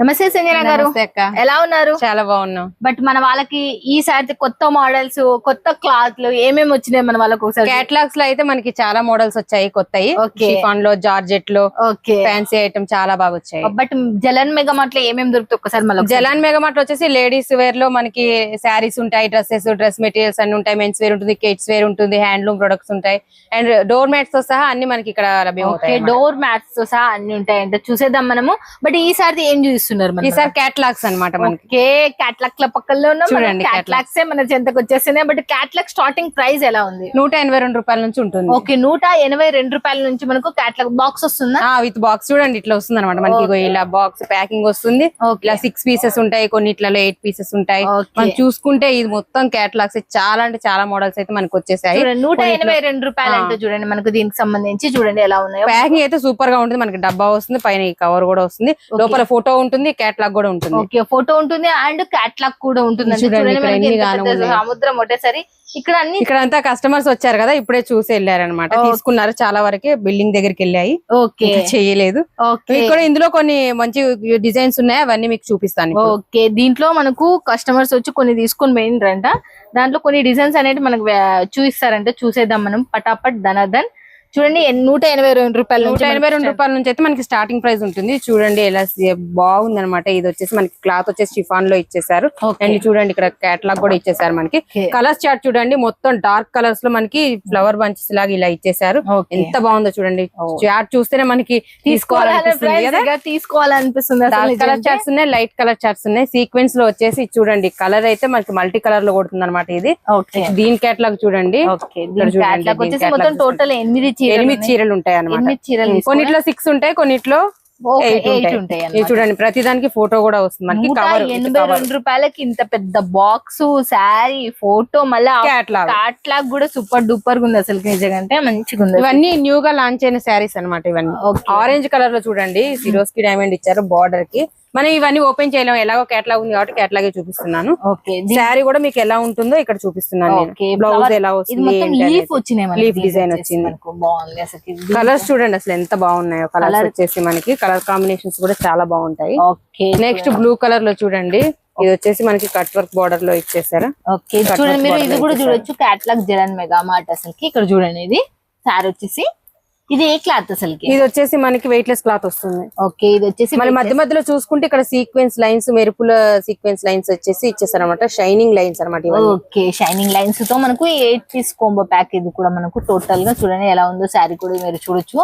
నమస్తే సంజన గారు, ఎలా ఉన్నారు? చాలా బాగున్నాం. బట్ మన వాళ్ళకి ఈసారి కొత్త మోడల్స్, కొత్త క్లాత్లు ఏమేమి వచ్చినాయి మన వాళ్ళకి? ఒకసారి కేటలాగ్స్ లో అయితే మనకి చాలా మోడల్స్ వచ్చాయి కొత్తవి. షిఫాన్ లో, జార్జెట్ లో, ఫ్యాన్సీ ఐటమ్ చాలా బాగా వచ్చాయి. బట్ జలన్ మెగామార్ట్ లో ఏమేమి దొరుకుతాయి ఒకసారి మళ్ళీ? జలాన్ మెగామార్ట్ వచ్చేసి లేడీస్ వేర్ లో మనకి శారీస్ ఉంటాయి, డ్రెస్సెస్, డ్రెస్ మెటీరియల్స్ అన్ని ఉంటాయి, మెన్స్ వేర్ ఉంటుంది, కిడ్స్ వేర్ ఉంటుంది, హ్యాండ్లూమ్ ప్రొడక్ట్స్ ఉంటాయి, అండ్ డోర్ మ్యాట్స్ తో సహా అన్ని మనకి ఇక్కడ లభ్యమవుతాయి. డోర్ మ్యాట్స్ తో సహా అన్ని ఉంటాయి అంటే చూసేద్దాం మనము. బట్ ఈసారి ఏం చూస్తున్నారు? ఈసారి కేటలాగ్స్ అన్నమాట. మనకి కేటలాగ్ ల పక్కల్లో చూడండి, కేటలాగ్స్ మన చెంతకు వచ్చేస్తున్నాయి. బట్ కేటలాగ్ స్టార్టింగ్ ప్రైస్ ఎలా ఉంది? 182 రూపాయల నుంచి ఉంటుంది. ఓకే, 182 రూపాయల నుంచి మనకు కేటలాగ్ బాక్స్ వస్తుందా? విత్ బాక్స్ చూడండి ఇట్లా వస్తుంది అనమాట. మనకి ఇలా బాక్స్ ప్యాకింగ్ వస్తుంది. ఇలా 6 పీసెస్ ఉంటాయి, కొన్నిట్లలో 8 పీసెస్ ఉంటాయి. మనం చూసుకుంటే ఇది మొత్తం కేటలాగ్స్ చాలా అంటే చాలా మోడల్స్ అయితే మనకు వచ్చేసాయి. 182 రూపాయలు అంటే చూడండి మనకు దీనికి సంబంధించి చూడండి ఎలా ఉన్నాయి. ప్యాకింగ్ అయితే సూపర్ గా ఉంటుంది. మనకి డబ్బా వస్తుంది, పైన ఈ కవర్ కూడా వస్తుంది, లోపల ఫోటో ఉంటుంది, కేటలాగ్ కూడా ఉంటుంది. ఓకే, ఫోటో ఉంటుంది అండ్ కేటలాగ్ కూడా ఉంటుంది. సముద్రం ఒకటేసరి ఇక్కడ అంతా కస్టమర్స్ వచ్చారు కదా, ఇప్పుడే చూసి వెళ్ళారనమాట. తీసుకున్నారు చాలా వరకు, బిల్డింగ్ దగ్గరికి వెళ్ళాయి. ఓకే, చేయలేదు. ఇక్కడ ఇందులో కొన్ని మంచి డిజైన్స్ ఉన్నాయి, అవన్నీ మీకు చూపిస్తాను. ఓకే, దీంట్లో మనకు కస్టమర్స్ వచ్చి కొన్ని తీసుకొని పోయినరంట. దాంట్లో కొన్ని డిజైన్స్ అనేవి మనకు చూపిస్తారంట. చూసేద్దాం మనం పటాపట్ ధనాధన్. చూడండి 182 రూపాయలు, 182 రూపాయల నుంచి అయితే మనకి స్టార్టింగ్ ప్రైస్ ఉంటుంది. చూడండి ఎలా బాగుంది అనమాట. ఇది వచ్చేసి మనకి క్లాత్ వచ్చేసి షిఫాన్ లో ఇచ్చేసారు. అండ్ చూడండి ఇక్కడ కేటలాగ్ కూడా ఇచ్చేసారు. మనకి కలర్స్ చార్ట్ చూడండి, మొత్తం డార్క్ కలర్స్ లో మనకి ఫ్లవర్ బంచెస్ లాగా ఇలా ఇచ్చేసారు. ఎంత బాగుందో చూడండి. చార్ట్ చూస్తేనే మనకి తీసుకోవాలనిపిస్తుంది. డార్క్ కలర్ చార్ట్స్ ఉన్నాయి, లైట్ కలర్ చార్ట్స్ ఉన్నాయి. సీక్వెన్స్ లో వచ్చేసి చూడండి కలర్ అయితే మనకి మల్టీ కలర్ లో కొడుతుంది అనమాట. ఇది దీని కేటలాగ్ చూడండి. టోటల్ 8 చీరలు ఉంటాయి అన్నమాట. కొన్నిట్లో 6 ఉంటాయి, కొన్నిట్లో 8 ఉంటాయి. చూడండి ప్రతిదానికి ఫోటో కూడా వస్తుంది మనకి. 182 రూపాయలకి ఇంత పెద్ద బాక్స్, శారీ, ఫోటో, మళ్ళీ కేటలాగ్ కూడా సూపర్ డూపర్ గా ఉంది అసలు. నిజంగా అంటే మంచిగా ఉంది. ఇవన్నీ న్యూ గా లాంచ్ అయిన శారీస్ అనమాట. ఇవన్నీ ఆరెంజ్ కలర్ లో చూడండి, సిరోస్ కి డైమండ్ ఇచ్చారు బార్డర్ కి. మనం ఇవన్నీ ఓపెన్ చేయలేము, ఎలాగో కేటలాగ్ ఉంది కాబట్టి కేటలాగే చూపిస్తున్నాను. శారీ కూడా మీకు ఎలా ఉంటుందో ఇక్కడ చూపిస్తున్నాను. బ్లౌజ్ ఎలా వస్తుంది, లీఫ్ డిజైన్ వచ్చింది. కలర్స్ చూడండి అసలు ఎంత బాగున్నాయో. కలర్స్ వచ్చేసి మనకి కలర్ కాంబినేషన్స్ కూడా చాలా బాగుంటాయి. నెక్స్ట్ బ్లూ కలర్ లో చూడండి, ఇది వచ్చేసి మనకి కట్ వర్క్ బార్డర్ లో ఇచ్చేసారు. చూడండి మీరు ఇది కూడా చూడొచ్చు. కేటలాగ్ జలన్ మెగామార్ట్ అసలుకి. ఇక్కడ చూడండి ఇది శారీ వచ్చేసి, ఇది ఏ క్లాత్ అసలుకి? ఇది వచ్చేసి మనకి వెయిట్ లెస్ క్లాత్ వస్తుంది. ఓకే, ఇది వచ్చేసి మన మధ్య మధ్యలో చూసుకుంటే ఇక్కడ సీక్వెన్స్ లైన్స్, మెరుపుల సీక్వెన్స్ లైన్స్ వచ్చేసి ఇచ్చేసారు అనమాట. షైనింగ్ లైన్స్ అనమాట. ఓకే, షైనింగ్ లైన్స్ తో మనకు 8 పీస్ కాంబో ప్యాక్. ఇది కూడా మనకు టోటల్ గా చూడండి ఎలా ఉందో. శారీ కూడా మీరు చూడొచ్చు.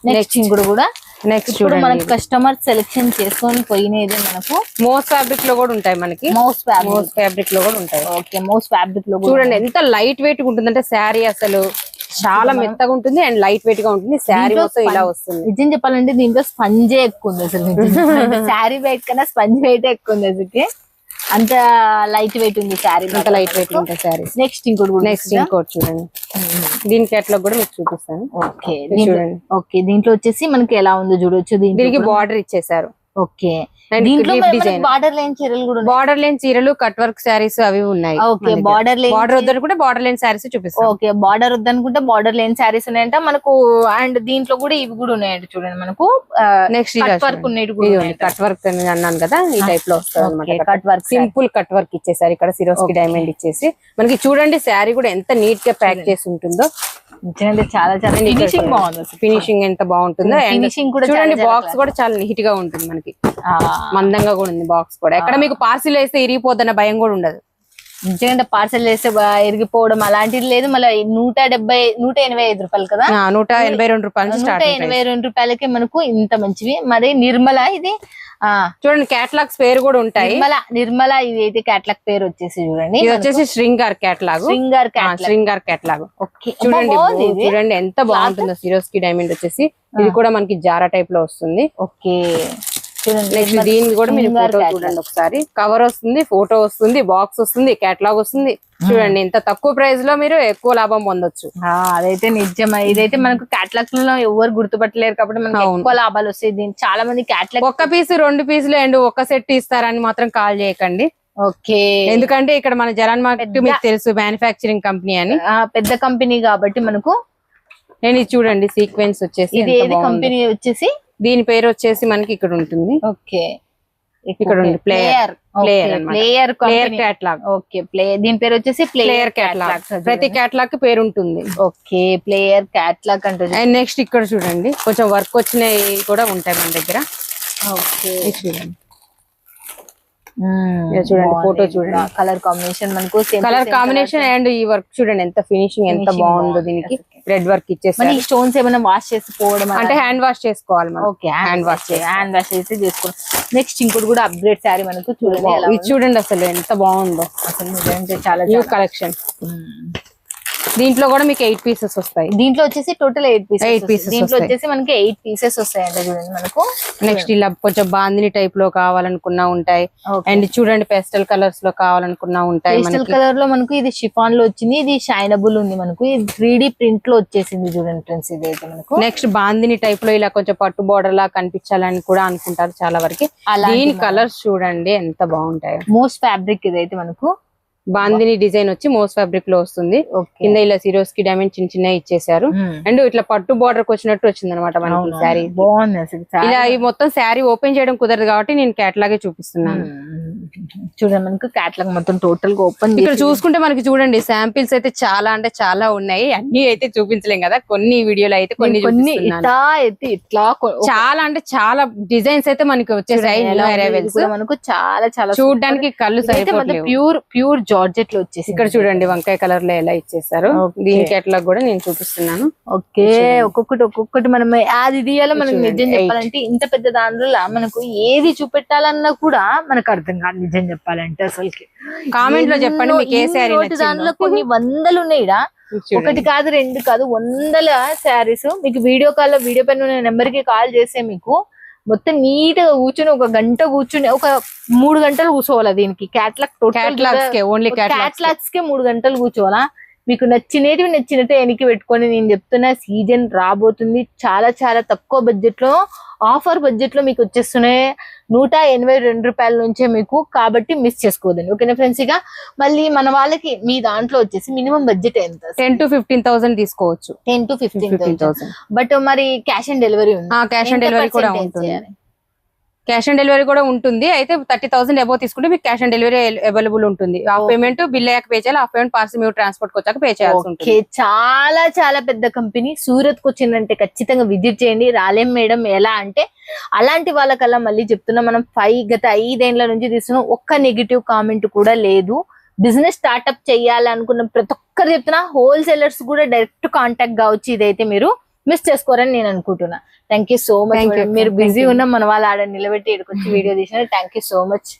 నెక్స్ట్ కూడా నెక్స్ట్ మనకి కస్టమర్ సెలెక్షన్ చేసుకొని పోయినది. మనకు మోస్ ఫ్యాబ్రిక్ లో కూడా ఉంటాయి. మనకి మోస్ ఫ్యాబ్రిక్ లో కూడా ఉంటాయి. ఓకే, మోస్ ఫ్యాబ్రిక్ లో చూడండి ఎంత లైట్ వెయిట్ ఉంటుందంటే శారీ అసలు చాలా మెత్తగా ఉంటుంది అండ్ లైట్ వెయిట్ గా ఉంటుంది. శారీ మొత్తం ఇలా వస్తుంది. నిజం చెప్పాలంటే దీంట్లో స్పంజే ఎక్కువ ఉంది అసలు. శారీ వెయిట్ కన్నా స్పంజ్ వెయిట్ ఎక్కువ ఉంది అసలు. అంత లైట్ వెయిట్ ఉంది శారీ, అంత లైట్ వెయిట్ ఉంటాయి శారీ. నెక్స్ట్ ఇంకోటి చూడండి, దీనికి ఎట్లా కూడా మీకు చూపిస్తాను. ఓకే చూడండి. ఓకే, దీంట్లో వచ్చేసి మనకి ఎలా ఉందో చూడొచ్చు. దీనికి బార్డర్ ఇచ్చేసారు. ఓకే, దీంట్లో బార్డర్ లైన్ చీరలు కూడా, బార్డర్ లైన్ చీరలు, కట్ వర్క్ శారీస్ అవి ఉన్నాయి. ఓకే, బార్డర్ వద్దనుకుంటే బార్డర్ లైన్ శారీస్ చూపిస్తాం. ఓకే, బార్డర్ వద్దనుకుంటే బార్డర్ లైన్ శారీస్ ఉన్నాయంట మనకు. అండ్ దీంట్లో కూడా ఇవి కూడా ఉన్నాయంట చూడండి మనకు. నెక్స్ట్ కట్ వర్క్ ఉన్నాయి. కట్ వర్క్ అని అన్నాను కదా, ఈ టైప్ లో వస్తుంది. Cut work simple cut work ఇచ్చేసారు. ఇక్కడ సిరోస్ కి డైమండ్ ఇచ్చేసి మనకి చూడండి శారీ కూడా ఎంత నీట్ గా ప్యాక్ చేసి ఉంటుందో. చాలా చాలా ఫినిషింగ్ బాగుంది. ఫినిషింగ్ ఎంత బాగుంటుందో. ఫినిషింగ్ కూడా చూడండి, బాక్స్ కూడా చాలా నీట్ గా ఉంటుంది మనకి. మందంగా కూడా ఉంది బాక్స్ కూడా. ఎక్కడ మీకు పార్సిల్ వేస్తే ఇరిగిపోద్దన్న భయం కూడా ఉండదు. నిజంగా పార్సల్ వేస్తే ఇరిగిపోవడం అలాంటిది లేదు. మళ్ళీ 185 రూపాయలు కదా, 182 రూపాయలు. 182 రూపాయలకి మనకు ఇంత మంచివి. మరి నిర్మల ఇది చూడండి, కేటలాగ్స్ పేరు కూడా ఉంటాయి. నిర్మల ఇది అయితే కేటలాగ్ పేరు వచ్చేసి చూడండి. ఇది వచ్చేసి శ్రింగార్ కేటలాగ్. శ్రింగార్ కేటలాగ్. చూడండి ఎంత బాగుంటుందో. సిరోస్ కి డైమండ్ వచ్చేసి ఇది కూడా మనకి జారా టైప్ లో వస్తుంది. ఓకే, నెక్స్ట్ దీనికి కూడా మీరు ఫోటో చూడండి ఒకసారి. కవర్ వస్తుంది, ఫోటో వస్తుంది, బాక్స్ వస్తుంది, కేటలాగ్ వస్తుంది. చూడండి ఇంత తక్కువ ప్రైస్ లో మీరు ఎక్కువ లాభం పొందొచ్చు. అదైతే నిజమే. ఇదైతే మనకు కేటలాగ్ లో ఎవరు గుర్తుపట్టలేరు కాబట్టి మనకు ఎక్కువ లాభాలు వస్తాయి. దీనికి చాలా మంది కేటలాగ్ ఒక్క పీస్ 2 పీసులు అండ్ ఒక సెట్ ఇస్తారని మాత్రం కాల్ చేయకండి. ఓకే, ఎందుకంటే ఇక్కడ మన జలాన్ మార్కెట్ మీకు తెలుసు, మ్యానుఫ్యాక్చరింగ్ కంపెనీ అని, పెద్ద కంపెనీ కాబట్టి మనకు. నేను ఇది చూడండి సీక్వెన్స్ వచ్చేసి కంపెనీ వచ్చేసి దీని పేరు వచ్చేసి మనకి ఇక్కడ ఉంటుంది. ఓకే, ఇక్కడ ఉంది ప్లేయర్ ప్లేయర్ క్యాట్లాగ్. ఓకే దీని పేరు వచ్చేసి ప్లేయర్ క్యాట్లాగ్. ప్రతి క్యాట్లాగ్ కి పేరు ఉంటుంది. ఓకే ప్లేయర్ క్యాట్లాగ్ అంటే. అండ్ నెక్స్ట్ ఇక్కడ చూడండి కొంచెం వర్క్ వచ్చినవి కూడా ఉంటాయి మన దగ్గర. ఓకే చూడండి చూడండి ఫోటో చూడండి, కలర్ కాంబినేషన్ మనకు కలర్ కాంబినేషన్ అండ్ ఈ వర్క్ చూడండి ఎంత ఫినిషింగ్ ఎంత బాగుందో. దీనికి థ్రెడ్ వర్క్ ఇచ్చేసి స్టోన్స్ ఏమైనా వాష్ చేసుకోవడం అంటే హ్యాండ్ వాష్ చేసుకోవాలి మనం. ఓకే హ్యాండ్ వాష్ చేసి చేసుకోవాలి. నెక్స్ట్ ఇంకోటి కూడా అప్గ్రేడ్ శారీ మనకు చూడండి. ఇది చూడండి అసలు ఎంత బాగుందో, అసలు చాలా న్యూ కలెక్షన్. దీంట్లో కూడా మీకు 8 పీసెస్ వస్తాయి. దీంట్లో వచ్చేసి టోటల్ 8 పీసెస్. దీంట్లో వస్తాయి. వచ్చేసి మనకి 8 పీసెస్ వస్తాయండి చూడండి మనకు. నెక్స్ట్ ఇలా కొంచెం బాందిని టైప్ లో కావాలనుకున్నా ఉంటాయి. అండ్ చూడండి పెస్టల్ కలర్స్ లో కావాలనుకున్నా ఉంటాయి. పేస్టల్ కలర్ లో మనకు ఇది షిఫాన్ లో వచ్చింది, ఇది షైనబుల్ ఉంది మనకు, ఇది 3D ప్రింట్ లో వచ్చేసింది చూడండి ఫ్రెండ్స్. ఇది అయితే మనకు నెక్స్ట్ బాందిని టైప్ లో ఇలా కొంచెం పట్టు బోర్డర్ లా కనిపించాలని కూడా అనుకుంటారు చాలా వరకు. దీని కలర్స్ చూడండి ఎంత బాగుంటాయి. మోస్ట్ ఫ్యాబ్రిక్ ఇదైతే మనకు బాందిని డిజైన్ వచ్చి మోస్ ఫ్యాబ్రిక్ లో వస్తుంది. కింద ఇలా సిరోస్ కి డైమండ్ చిన్న చిన్న ఇచ్చేసారు. అండ్ ఇట్లా పట్టు బోర్డర్ కి వచ్చినట్టు వచ్చింది అనమాట మనకి శారీ. బాగుంది అసలు. ఇలా ఈ మొత్తం శారీ ఓపెన్ చేయడం కుదరదు కాబట్టి నేను క్యాట్లాగే చూపిస్తున్నాను. చూడండి మనకు క్యాట్లాగ్ మొత్తం టోటల్ గా ఓపెన్. ఇక్కడ చూసుకుంటే మనకి చూడండి శాంపిల్స్ అయితే చాలా అంటే చాలా ఉన్నాయి. అన్ని అయితే చూపించలేం కదా, కొన్ని వీడియోలు అయితే కొన్ని ఇట్లా చాలా అంటే చాలా డిజైన్స్ అయితే మనకి వచ్చేసాయి. మనకు చాలా చాలా చూడడానికి కళ్ళు సరిపోవట్లేదు. ప్యూర్ జార్జెట్ లో వచ్చేసి ఇక్కడ చూడండి వంకాయ కలర్ లో ఎలా ఇచ్చేసారు. దీని క్యాట్లాగ్ కూడా నేను చూపిస్తున్నాను. ఓకే ఒక్కొక్కటి మనం అది తీయాలో మనకు నిజం చెప్పాలంటే ఇంత పెద్ద దానిలో మనకు ఏది చూపెట్టాలన్నా కూడా మనకు అర్థం కాదు నిజం చెప్పాలంటే. అసలుకి కామెంట్ లో చెప్పండి మీకు ఏ శారీ దానిలో కొన్ని వందలు ఉన్నాయి. ఒకటి కాదు రెండు కాదు వందల శారీస్. మీకు వీడియో పైన నెంబర్ కి కాల్ చేస్తే మీకు మొత్తం నీట్ గా కూర్చుని ఒక గంట కూర్చుని ఒక 3 గంటలు కూర్చోవాలా. దీనికి క్యాట్లాగ్స్ కే 3 గంటలు కూర్చోవాలా. మీకు నచ్చినట్టు వెనక్కి పెట్టుకొని నేను చెప్తున్నా సీజన్ రాబోతుంది. చాలా చాలా తక్కువ బడ్జెట్ లో ఆఫర్ బడ్జెట్ లో మీకు వచ్చేస్తున్నాయి 182 రూపాయల నుంచే మీకు. కాబట్టి మిస్ చేసుకోవద్దండి ఓకేనా ఫ్రెండ్స్. ఇక మళ్ళీ మన వాళ్ళకి మీ దాంట్లో వచ్చేసి మినిమం బడ్జెట్ ఎంత? 10 to 15,000 తీసుకోవచ్చు. 10 to 15,000. బట్ మరి క్యాష్ ఆన్ డెలివరీ ఉంది. క్యాష్ ఆన్ డెలివరీ కూడా ఉంటుంది. క్యాష్ ఆన్ డెలివరీ కూడా ఉంటుంది. అయితే 30,000 అబౌవ్ తీసుకుంటే మీకు క్యాష్ ఆన్ డెలివరీ అవైలబుల్ ఉంటుంది. హాఫ్ పేమెంట్ బిల్ అయ్యాక పే చేయాలి, హాఫ్ పేమెంట్ పార్సల్ మీరు ట్రాన్స్పోర్ట్ వచ్చాక పే చేయాల్సి ఉంటుంది. చాలా చాలా పెద్ద కంపెనీ. సూరత్ కు వచ్చిందంటే ఖచ్చితంగా విజిట్ చేయండి. రాలేం మేడం ఎలా అంటే అలాంటి వాళ్ళకల్లా మళ్ళీ చెప్తున్నా మనం గత 5 ఏళ్ల నుంచి తీసుకున్నాం. ఒక్క నెగిటివ్ కామెంట్ కూడా లేదు. బిజినెస్ స్టార్ట్అప్ చేయాలనుకున్న ప్రతి ఒక్కరు చెప్తున్నా హోల్సేలర్స్ కూడా డైరెక్ట్ కాంటాక్ట్ కావచ్చు. ఇదైతే మీరు మిస్ చేసుకోరని నేను అనుకుంటున్నా. Thank you so much. మీరు బిజీ ఉన్న మన వాళ్ళు ఆడ నిలబెట్టి ఇక్కడికి వచ్చి వీడియో తీసిన థ్యాంక్ యూ సో మచ్.